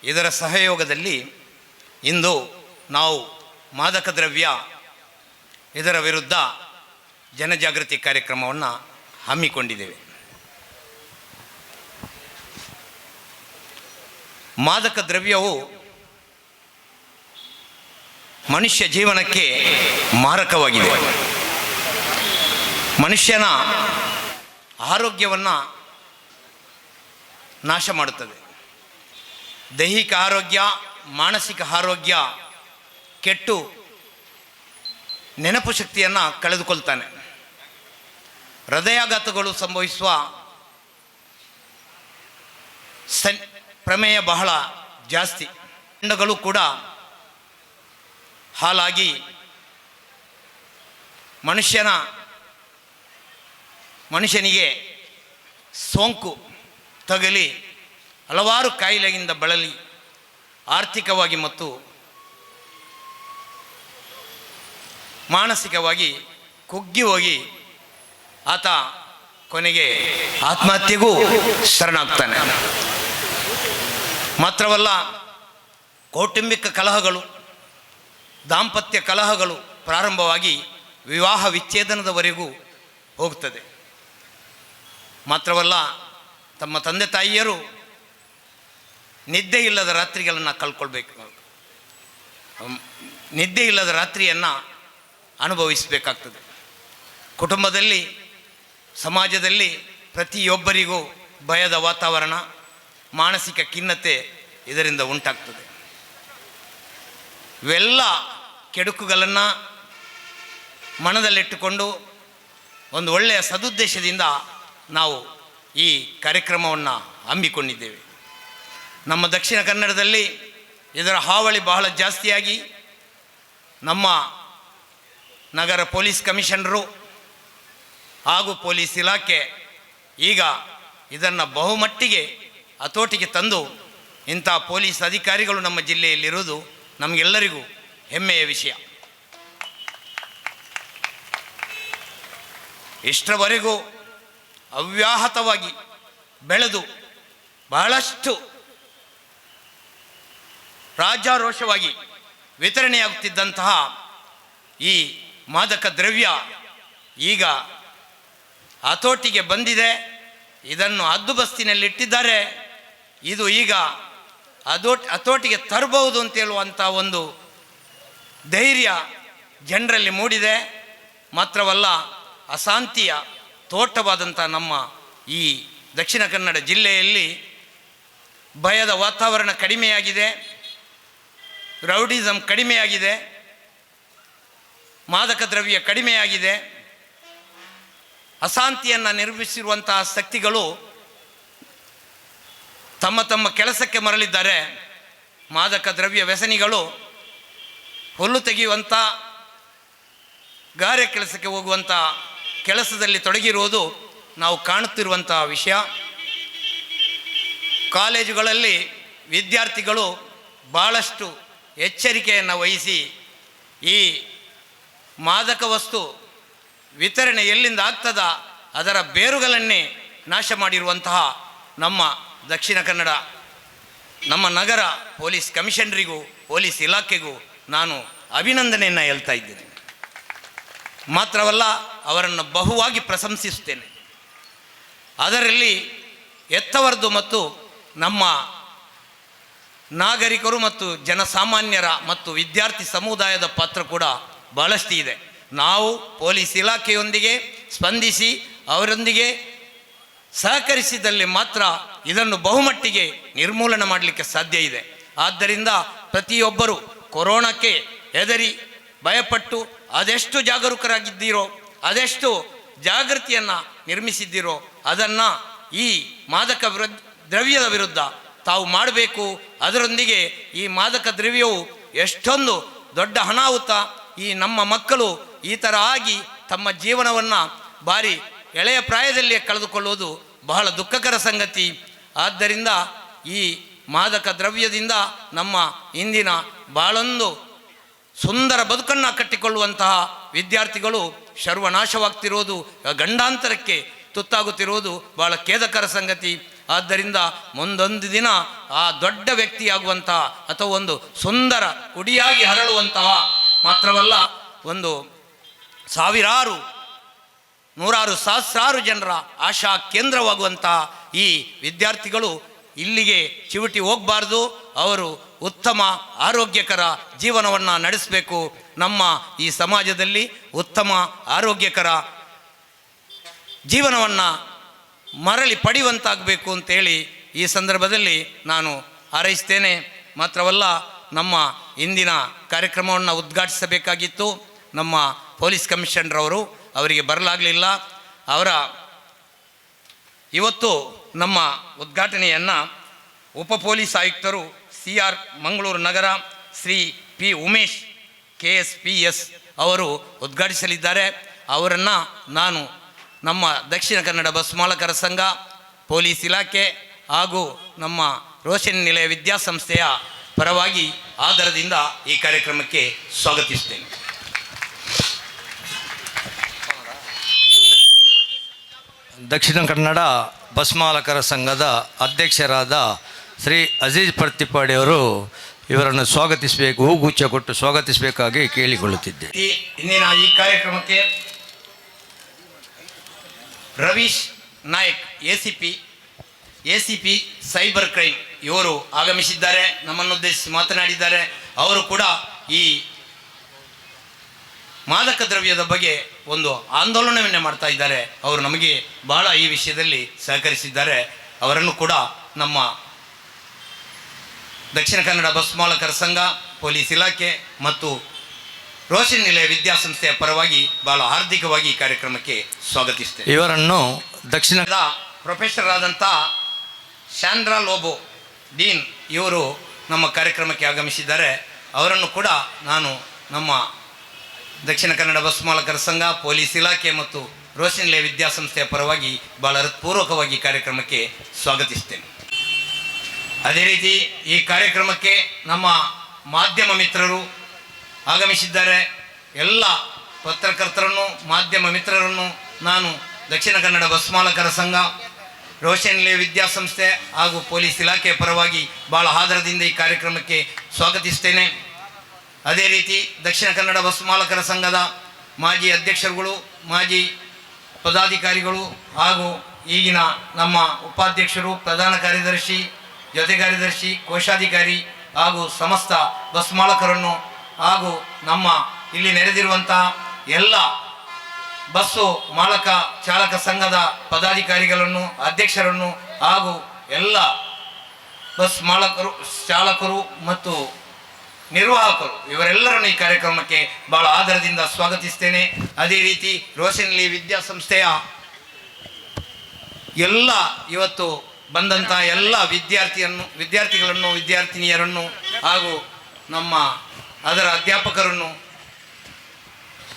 ಇದರ ಸಹಯೋಗದಲ್ಲಿ ಇಂದು ನಾವು ಮಾದಕ ದ್ರವ್ಯ ಇದರ ವಿರುದ್ಧ ಜನಜಾಗೃತಿ ಕಾರ್ಯಕ್ರಮವನ್ನು ಹಮ್ಮಿಕೊಂಡಿದ್ದೇವೆ. ಮಾದಕ ದ್ರವ್ಯವು ಮನುಷ್ಯ ಜೀವನಕ್ಕೆ ಮಾರಕವಾಗಿದೆ. ಮನುಷ್ಯನ ಆರೋಗ್ಯವನ್ನು ನಾಶ ಮಾಡುತ್ತದೆ. ದೈಹಿಕ ಆರೋಗ್ಯ, ಮಾನಸಿಕ ಆರೋಗ್ಯ ಕೆಟ್ಟು ನೆನಪು ಶಕ್ತಿಯನ್ನು ಕಳೆದುಕೊಳ್ತಾನೆ. ಹೃದಯಾಘಾತಗಳು ಸಂಭವಿಸುವ ಪ್ರಮೇಯ ಬಹಳ ಜಾಸ್ತಿ. ಅಂಡಗಳು ಕೂಡ ಹಾಲಾಗಿ ಮನುಷ್ಯನಿಗೆ ಸೋಂಕು ತಗಲಿ ಹಲವಾರು ಕಾಯಿಲೆಯಿಂದ ಬಳಲಿ ಆರ್ಥಿಕವಾಗಿ ಮತ್ತು ಮಾನಸಿಕವಾಗಿ ಕುಗ್ಗಿ ಹೋಗಿ ಆತ ಕೊನೆಗೆ ಆತ್ಮಹತ್ಯೆಗೂ ಶರಣಾಗ್ತಾನೆ. ಮಾತ್ರವಲ್ಲ, ಕೌಟುಂಬಿಕ ಕಲಹಗಳು, ದಾಂಪತ್ಯ ಕಲಹಗಳು ಪ್ರಾರಂಭವಾಗಿ ವಿವಾಹ ವಿಚ್ಛೇದನದವರೆಗೂ ಹೋಗ್ತದೆ. ಮಾತ್ರವಲ್ಲ, ತಮ್ಮ ತಂದೆ ತಾಯಿಯರು ನಿದ್ದೆ ಇಲ್ಲದ ರಾತ್ರಿಗಳನ್ನು ಕಳ್ಕೊಳ್ಬೇಕು, ನಿದ್ದೆ ಇಲ್ಲದ ರಾತ್ರಿಯನ್ನು ಅನುಭವಿಸಬೇಕಾಗ್ತದೆ. ಕುಟುಂಬದಲ್ಲಿ, ಸಮಾಜದಲ್ಲಿ ಪ್ರತಿಯೊಬ್ಬರಿಗೂ ಭಯದ ವಾತಾವರಣ, ಮಾನಸಿಕ ಖಿನ್ನತೆ ಇದರಿಂದ ಉಂಟಾಗ್ತದೆ. ಇವೆಲ್ಲ ಕೆಡುಕುಗಳನ್ನು ಮನದಲ್ಲಿಟ್ಟುಕೊಂಡು ಒಂದು ಒಳ್ಳೆಯ ಸದುದ್ದೇಶದಿಂದ ನಾವು ಈ ಕಾರ್ಯಕ್ರಮವನ್ನು ಹಮ್ಮಿಕೊಂಡಿದ್ದೇವೆ. ನಮ್ಮ ದಕ್ಷಿಣ ಕನ್ನಡದಲ್ಲಿ ಇದರ ಹಾವಳಿ ಬಹಳ ಜಾಸ್ತಿಯಾಗಿ ನಮ್ಮ ನಗರ ಪೊಲೀಸ್ ಕಮಿಷನರು ಹಾಗೂ ಪೊಲೀಸ್ ಇಲಾಖೆ ಈಗ ಇದನ್ನು ಬಹುಮಟ್ಟಿಗೆ ಹತೋಟಿಗೆ ತಂದು ಇಂಥ ಪೊಲೀಸ್ ಅಧಿಕಾರಿಗಳು ನಮ್ಮ ಜಿಲ್ಲೆಯಲ್ಲಿರುವುದು ನಮಗೆಲ್ಲರಿಗೂ ಹೆಮ್ಮೆಯ ವಿಷಯ. ಇಷ್ಟರವರೆಗೂ ಅವ್ಯಾಹತವಾಗಿ ಬೆಳೆದು ಬಹಳಷ್ಟು ರಾಜಾರೋಷವಾಗಿ ವಿತರಣೆಯಾಗುತ್ತಿದ್ದಂತಹ ಈ ಮಾದಕ ದ್ರವ್ಯ ಈಗ ಹತೋಟಿಗೆ ಬಂದಿದೆ. ಇದನ್ನು ಹದ್ದುಬಸ್ತಿನಲ್ಲಿಟ್ಟಿದ್ದಾರೆ. ಇದು ಈಗ ಹತೋಟಿಗೆ ತರಬಹುದು ಅಂತ ಹೇಳುವಂಥ ಒಂದು ಧೈರ್ಯ ಜನರಲ್ಲಿ ಮೂಡಿದೆ. ಮಾತ್ರವಲ್ಲ, ಅಶಾಂತಿಯ ತೋಟವಾದಂಥ ನಮ್ಮ ಈ ದಕ್ಷಿಣ ಕನ್ನಡ ಜಿಲ್ಲೆಯಲ್ಲಿ ಭಯದ ವಾತಾವರಣ ಕಡಿಮೆಯಾಗಿದೆ, ರೌಡಿಸಮ್ ಕಡಿಮೆಯಾಗಿದೆ, ಮಾದಕ ದ್ರವ್ಯ ಕಡಿಮೆಯಾಗಿದೆ. ಅಶಾಂತಿಯನ್ನು ನಿರ್ಮಿಸಿರುವಂತಹ ಶಕ್ತಿಗಳು ತಮ್ಮ ತಮ್ಮ ಕೆಲಸಕ್ಕೆ ಮರಳಿದ್ದಾರೆ. ಮಾದಕ ದ್ರವ್ಯ ವ್ಯಸನಿಗಳು ಹುಲ್ಲು ತೆಗೆಯುವಂಥ, ಗಾರೆ ಕೆಲಸಕ್ಕೆ ಹೋಗುವಂಥ ಕೆಲಸದಲ್ಲಿ ತೊಡಗಿರುವುದು ನಾವು ಕಾಣುತ್ತಿರುವಂತಹ ವಿಷಯ. ಕಾಲೇಜುಗಳಲ್ಲಿ ವಿದ್ಯಾರ್ಥಿಗಳು ಭಾಳಷ್ಟು ಎಚ್ಚರಿಕೆಯನ್ನು ವಹಿಸಿ ಈ ಮಾದಕ ವಸ್ತು ವಿತರಣೆ ಎಲ್ಲಿಂದ ಆಗ್ತದ ಅದರ ಬೇರುಗಳನ್ನೇ ನಾಶ ಮಾಡಿರುವಂತಹ ನಮ್ಮ ದಕ್ಷಿಣ ಕನ್ನಡ ನಮ್ಮ ನಗರ ಪೊಲೀಸ್ ಕಮಿಷನರಿಗೂ ಪೊಲೀಸ್ ಇಲಾಖೆಗೂ ನಾನು ಅಭಿನಂದನೆಯನ್ನು ಹೇಳ್ತಾ ಇದ್ದೇನೆ. ಮಾತ್ರವಲ್ಲ, ಅವರನ್ನು ಬಹುವಾಗಿ ಪ್ರಶಂಸಿಸುತ್ತೇನೆ. ಅದರಲ್ಲಿ ಎತ್ತವರದು ಮತ್ತು ನಮ್ಮ ನಾಗರಿಕರು ಮತ್ತು ಜನಸಾಮಾನ್ಯರ ಮತ್ತು ವಿದ್ಯಾರ್ಥಿ ಸಮುದಾಯದ ಪಾತ್ರ ಕೂಡ ಬಹಳಷ್ಟು ಇದೆ. ನಾವು ಪೊಲೀಸ್ ಇಲಾಖೆಯೊಂದಿಗೆ ಸ್ಪಂದಿಸಿ ಅವರೊಂದಿಗೆ ಸಹಕರಿಸಿದಲ್ಲಿ ಮಾತ್ರ ಇದನ್ನು ಬಹುಮಟ್ಟಿಗೆ ನಿರ್ಮೂಲನೆ ಮಾಡಲಿಕ್ಕೆ ಸಾಧ್ಯ ಇದೆ. ಆದ್ದರಿಂದ ಪ್ರತಿಯೊಬ್ಬರು ಕೊರೋನಾಕ್ಕೆ ಹೆದರಿ ಭಯಪಟ್ಟು ಅದೆಷ್ಟು ಜಾಗರೂಕರಾಗಿದ್ದೀರೋ, ಅದೆಷ್ಟು ಜಾಗೃತಿಯನ್ನು ನಿರ್ಮಿಸಿದ್ದೀರೋ ಅದನ್ನು ಈ ಮಾದಕ ದ್ರವ್ಯದ ವಿರುದ್ಧ ತಾವು ಮಾಡಬೇಕು. ಅದರೊಂದಿಗೆ ಈ ಮಾದಕ ದ್ರವ್ಯವು ಎಷ್ಟೊಂದು ದೊಡ್ಡ ಅನಾಹುತ, ಈ ನಮ್ಮ ಮಕ್ಕಳು ಈ ಥರ ಆಗಿ ತಮ್ಮ ಜೀವನವನ್ನು ಭಾರಿ ಎಳೆಯ ಪ್ರಾಯದಲ್ಲಿಯೇ ಕಳೆದುಕೊಳ್ಳುವುದು ಬಹಳ ದುಃಖಕರ ಸಂಗತಿ. ಆದ್ದರಿಂದ ಈ ಮಾದಕ ದ್ರವ್ಯದಿಂದ ನಮ್ಮ ಇಂದಿನ ಬಹಳೊಂದು ಸುಂದರ ಬದುಕನ್ನು ಕಟ್ಟಿಕೊಳ್ಳುವಂತಹ ವಿದ್ಯಾರ್ಥಿಗಳು ಸರ್ವನಾಶವಾಗ್ತಿರೋದು, ಗಂಡಾಂತರಕ್ಕೆ ತುತ್ತಾಗುತ್ತಿರುವುದು ಬಹಳ ಖೇದಕರ ಸಂಗತಿ. ಆದ್ದರಿಂದ ಮುಂದೊಂದು ದಿನ ಆ ದೊಡ್ಡ ವ್ಯಕ್ತಿಯಾಗುವಂತಹ ಅಥವಾ ಒಂದು ಸುಂದರ ಕುಡಿಯಾಗಿ ಹರಳುವಂತಹ ಮಾತ್ರವಲ್ಲ, ಒಂದು ಸಾವಿರಾರು ನೂರಾರು ಸಹಸ್ರಾರು ಜನರ ಆಶಾ ಕೇಂದ್ರವಾಗುವಂತಹ ಈ ವಿದ್ಯಾರ್ಥಿಗಳು ಇಲ್ಲಿಗೆ ಚಿವುಟಿ ಹೋಗಬಾರ್ದು. ಅವರು ಉತ್ತಮ ಆರೋಗ್ಯಕರ ಜೀವನವನ್ನು ನಡೆಸಬೇಕು. ನಮ್ಮ ಈ ಸಮಾಜದಲ್ಲಿ ಉತ್ತಮ ಆರೋಗ್ಯಕರ ಜೀವನವನ್ನು ಮರಳಿ ಪಡೆಯುವಂತಾಗಬೇಕು ಅಂತೇಳಿ ಈ ಸಂದರ್ಭದಲ್ಲಿ ನಾನು ಹಾರೈಸ್ತೇನೆ. ಮಾತ್ರವಲ್ಲ, ನಮ್ಮ ಇಂದಿನ ಕಾರ್ಯಕ್ರಮವನ್ನು ಉದ್ಘಾಟಿಸಬೇಕಾಗಿತ್ತು ನಮ್ಮ ಪೊಲೀಸ್ ಕಮಿಷನರ್ ಅವರು, ಅವರಿಗೆ ಬರಲಾಗಲಿಲ್ಲ. ಇವತ್ತು ನಮ್ಮ ಉದ್ಘಾಟನೆಯನ್ನು ಉಪ ಪೊಲೀಸ್ ಆಯುಕ್ತರು CR ಮಂಗಳೂರು ನಗರ ಶ್ರೀ P ಉಮೇಶ್ KSPS ಅವರು ಉದ್ಘಾಟಿಸಲಿದ್ದಾರೆ. ಅವರನ್ನು ನಾನು ನಮ್ಮ ದಕ್ಷಿಣ ಕನ್ನಡ ಬಸ್ ಮಾಲಕರ ಸಂಘ, ಪೊಲೀಸ್ ಇಲಾಖೆ ಹಾಗೂ ನಮ್ಮ ರೋಷನ್ ನಿಲಯ ವಿದ್ಯಾಸಂಸ್ಥೆಯ ಪರವಾಗಿ ಆದರದಿಂದ ಈ ಕಾರ್ಯಕ್ರಮಕ್ಕೆ ಸ್ವಾಗತಿಸುತ್ತೇನೆ. ದಕ್ಷಿಣ ಕನ್ನಡ ಬಸ್ ಮಾಲಕರ ಸಂಘದ ಅಧ್ಯಕ್ಷರಾದ ಶ್ರೀ ಅಜೀಜ್ ಪರ್ತಿಪಾಡಿಯವರು ಇವರನ್ನು ಸ್ವಾಗತಿಸಬೇಕು, ಹೂಗುಚ್ಛ ಕೊಟ್ಟು ಸ್ವಾಗತಿಸಬೇಕಾಗಿ ಕೇಳಿಕೊಳ್ಳುತ್ತಿದ್ದೆ. ಇಂದಿನ ಈ ಕಾರ್ಯಕ್ರಮಕ್ಕೆ Ravish Nayak ACP cyber crime ಇವರು ಆಗಮಿಸಿದ್ದಾರೆ, ನಮ್ಮನ್ನುದ್ದೇಶಿಸಿ ಮಾತನಾಡಿದ್ದಾರೆ. ಅವರು ಕೂಡ ಈ ಮಾದಕ ದ್ರವ್ಯದ ಬಗ್ಗೆ ಒಂದು ಆಂದೋಲನವನ್ನೇ ಮಾಡ್ತಾ ಇದ್ದಾರೆ. ಅವರು ನಮಗೆ ಬಹಳ ಈ ವಿಷಯದಲ್ಲಿ ಸಹಕರಿಸಿದ್ದಾರೆ. ಅವರನ್ನು ಕೂಡ ನಮ್ಮ ದಕ್ಷಿಣ ಕನ್ನಡ ಬಸ್ ಮಾಲಕರ ಸಂಘ, ಪೊಲೀಸ್ ಇಲಾಖೆ ಮತ್ತು ರೋಷನ್ ನಿಲಯ ವಿದ್ಯಾಸಂಸ್ಥೆಯ ಪರವಾಗಿ ಬಹಳ ಹಾರ್ದಿಕವಾಗಿ ಈ ಕಾರ್ಯಕ್ರಮಕ್ಕೆ ಸ್ವಾಗತಿಸ್ತೇನೆ. ಇವರನ್ನು ದಕ್ಷಿಣದ ಪ್ರೊಫೆಸರ್ ಆದಂಥ ಶಾಂಡ್ರಾ ಲೋಬೋ ಡೀನ್ ಇವರು ನಮ್ಮ ಕಾರ್ಯಕ್ರಮಕ್ಕೆ ಆಗಮಿಸಿದ್ದಾರೆ. ಅವರನ್ನು ಕೂಡ ನಾನು ನಮ್ಮ ದಕ್ಷಿಣ ಕನ್ನಡ ಬಸ್ ಮಾಲಕರ ಸಂಘ, ಪೊಲೀಸ್ ಇಲಾಖೆ ಮತ್ತು ರೋಷನ್ ನಿಲಯ ವಿದ್ಯಾಸಂಸ್ಥೆಯ ಪರವಾಗಿ ಬಹಳ ಹೃತ್ಪೂರ್ವಕವಾಗಿ ಕಾರ್ಯಕ್ರಮಕ್ಕೆ ಸ್ವಾಗತಿಸ್ತೇನೆ. ಅದೇ ರೀತಿ ಈ ಕಾರ್ಯಕ್ರಮಕ್ಕೆ ನಮ್ಮ ಮಾಧ್ಯಮ ಮಿತ್ರರು ಆಗಮಿಸಿದ್ದಾರೆ. ಎಲ್ಲ ಪತ್ರಕರ್ತರನ್ನು, ಮಾಧ್ಯಮ ಮಿತ್ರರನ್ನು ನಾನು ದಕ್ಷಿಣ ಕನ್ನಡ ಬಸ್ ಮಾಲಕರ ಸಂಘ, ರೋಷನ್ ನಿಲಯ ವಿದ್ಯಾಸಂಸ್ಥೆ ಹಾಗೂ ಪೊಲೀಸ್ ಇಲಾಖೆಯ ಪರವಾಗಿ ಭಾಳ ಆದರದಿಂದ ಈ ಕಾರ್ಯಕ್ರಮಕ್ಕೆ ಸ್ವಾಗತಿಸ್ತೇನೆ. ಅದೇ ರೀತಿ ದಕ್ಷಿಣ ಕನ್ನಡ ಬಸ್ ಮಾಲಕರ ಸಂಘದ ಮಾಜಿ ಅಧ್ಯಕ್ಷರುಗಳು, ಮಾಜಿ ಪದಾಧಿಕಾರಿಗಳು ಹಾಗೂ ಈಗಿನ ನಮ್ಮ ಉಪಾಧ್ಯಕ್ಷರು, ಪ್ರಧಾನ ಕಾರ್ಯದರ್ಶಿ, ಜೊತೆ ಕಾರ್ಯದರ್ಶಿ, ಕೋಶಾಧಿಕಾರಿ ಹಾಗೂ ಸಮಸ್ತ ಬಸ್ ಮಾಲಕರನ್ನು ಹಾಗೂ ನಮ್ಮ ಇಲ್ಲಿ ನೆರೆದಿರುವಂತಹ ಎಲ್ಲ ಬಸ್ಸು ಮಾಲಕ ಚಾಲಕ ಸಂಘದ ಪದಾಧಿಕಾರಿಗಳನ್ನು, ಅಧ್ಯಕ್ಷರನ್ನು ಹಾಗೂ ಎಲ್ಲ ಬಸ್ ಮಾಲಕರು, ಚಾಲಕರು ಮತ್ತು ನಿರ್ವಾಹಕರು ಇವರೆಲ್ಲರನ್ನು ಈ ಕಾರ್ಯಕ್ರಮಕ್ಕೆ ಬಹಳ ಆದರದಿಂದ ಸ್ವಾಗತಿಸ್ತೇನೆ. ಅದೇ ರೀತಿ ರೋಷನ್ ನಿಲಯ ವಿದ್ಯಾಸಂಸ್ಥೆಯ ಎಲ್ಲ ಇವತ್ತು ಬಂದಂಥ ಎಲ್ಲ ವಿದ್ಯಾರ್ಥಿಗಳನ್ನು, ವಿದ್ಯಾರ್ಥಿನಿಯರನ್ನು ಹಾಗೂ ನಮ್ಮ ಅದರ ಅಧ್ಯಾಪಕರನ್ನು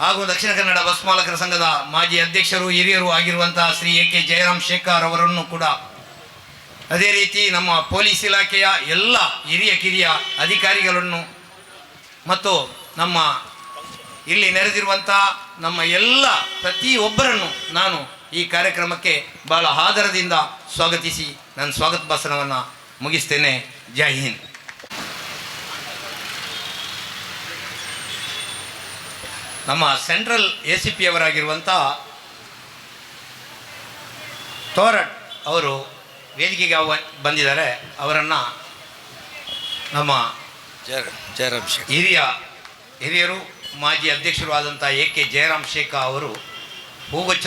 ಹಾಗೂ ದಕ್ಷಿಣ ಕನ್ನಡ ಬಸ್ ಮಾಲಕರ ಸಂಘದ ಮಾಜಿ ಅಧ್ಯಕ್ಷರು, ಹಿರಿಯರು ಆಗಿರುವಂತಹ ಶ್ರೀ AK ಜಯರಾಮ್ ಶೇಖರ್ ಅವರನ್ನು ಕೂಡ, ಅದೇ ರೀತಿ ನಮ್ಮ ಪೊಲೀಸ್ ಇಲಾಖೆಯ ಎಲ್ಲ ಹಿರಿಯ ಕಿರಿಯ ಅಧಿಕಾರಿಗಳನ್ನು ಮತ್ತು ನಮ್ಮ ಇಲ್ಲಿ ನೆರೆದಿರುವಂತಹ ನಮ್ಮ ಎಲ್ಲ ಪ್ರತಿಯೊಬ್ಬರನ್ನು ನಾನು ಈ ಕಾರ್ಯಕ್ರಮಕ್ಕೆ ಬಹಳ ಆದರದಿಂದ ಸ್ವಾಗತಿಸಿ ನನ್ನ ಸ್ವಾಗತ ಭಾಷಣವನ್ನು ಮುಗಿಸ್ತೇನೆ. ಜೈ ಹಿಂದ್. ನಮ್ಮ ಸೆಂಟ್ರಲ್ ACP ಅವರಾಗಿರುವಂಥ ತೋರಟ್ ಅವರು ವೇದಿಕೆಗೆ ಬಂದಿದ್ದಾರೆ. ಅವರನ್ನು ನಮ್ಮ ಜಯರಾಮ್ ಶೇಖರ್ ಹಿರಿಯರು ಮಾಜಿ ಅಧ್ಯಕ್ಷರು ಆದಂಥ AK ಜಯರಾಮ್ ಶೇಖರ್ ಅವರು ಹೂಗುಚ್ಛ